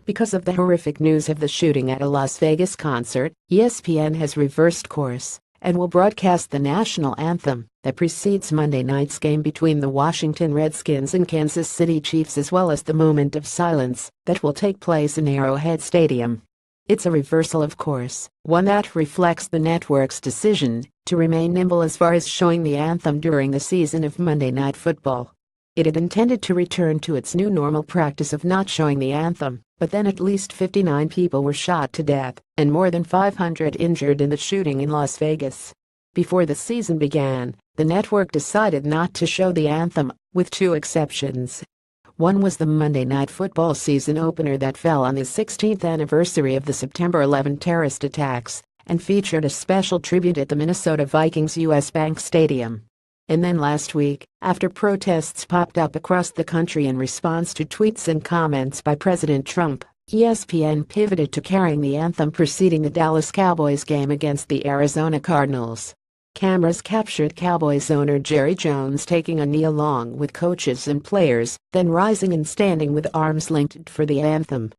Because of the horrific news of the shooting at a Las Vegas concert, ESPN has reversed course and will broadcast the national anthem that precedes Monday night's game between the Washington Redskins and Kansas City Chiefs, as well as the moment of silence that will take place in Arrowhead Stadium. It's a reversal of course, one that reflects the network's decision to remain nimble as far as showing the anthem during the season of Monday Night Football. It had intended to return to its new normal practice of not showing the anthem, but then at least 59 people were shot to death and more than 500 injured in the shooting in Las Vegas. Before the season began, the network decided not to show the anthem, with two exceptions. One was the Monday Night Football season opener that fell on the 16th anniversary of the September 11 terrorist attacks and featured a special tribute at the Minnesota Vikings U.S. Bank Stadium. And then last week, after protests popped up across the country in response to tweets and comments by President Trump, ESPN pivoted to carrying the anthem preceding the Dallas Cowboys game against the Arizona Cardinals. Cameras captured Cowboys owner Jerry Jones taking a knee along with coaches and players, then rising and standing with arms linked for the anthem.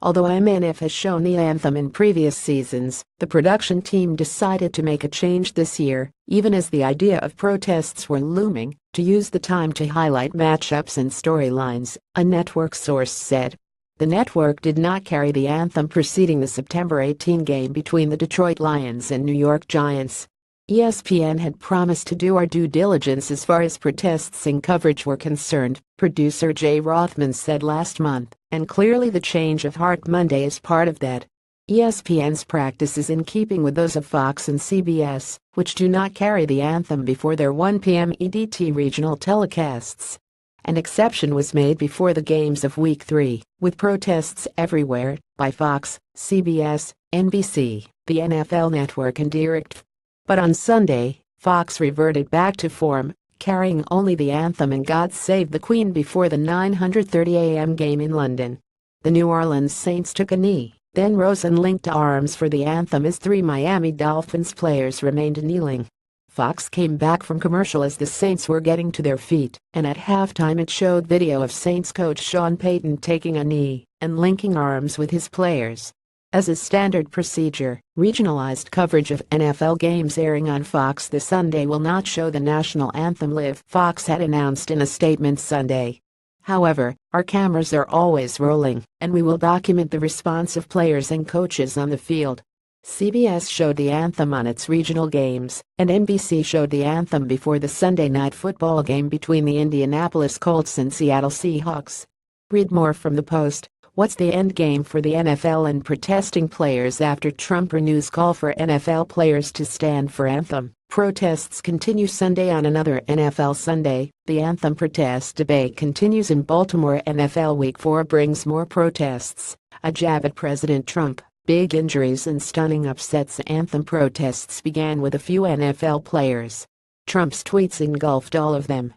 Although MNF has shown the anthem in previous seasons, the production team decided to make a change this year, even as the idea of protests were looming, to use the time to highlight matchups and storylines, a network source said. The network did not carry the anthem preceding the September 18 game between the Detroit Lions and New York Giants. ESPN had promised to do our due diligence as far as protests and coverage were concerned, producer Jay Rothman said last month, and clearly the change of heart Monday is part of that. ESPN's practice is in keeping with those of Fox and CBS, which do not carry the anthem before their 1 p.m. EDT regional telecasts. An exception was made before the games of Week 3, with protests everywhere, by Fox, CBS, NBC, the NFL Network and Direct. But on Sunday, Fox reverted back to form, carrying only the anthem and God Save the Queen before the 9:30 a.m. game in London. The New Orleans Saints took a knee, then rose and linked arms for the anthem as 3 Miami Dolphins players remained kneeling. Fox came back from commercial as the Saints were getting to their feet, and at halftime it showed video of Saints coach Sean Payton taking a knee and linking arms with his players. As is standard procedure, regionalized coverage of NFL games airing on Fox this Sunday will not show the national anthem live, Fox had announced in a statement Sunday. However, our cameras are always rolling, and we will document the response of players and coaches on the field. CBS showed the anthem on its regional games, and NBC showed the anthem before the Sunday Night Football game between the Indianapolis Colts and Seattle Seahawks. Read more from the Post. What's the end game for the NFL and protesting players after Trump renews call for NFL players to stand for anthem? Protests continue Sunday on another NFL Sunday. The anthem protest debate continues in Baltimore. NFL Week 4 brings more protests. A jab at President Trump. Big injuries and stunning upsets. Anthem protests began with a few NFL players. Trump's tweets engulfed all of them.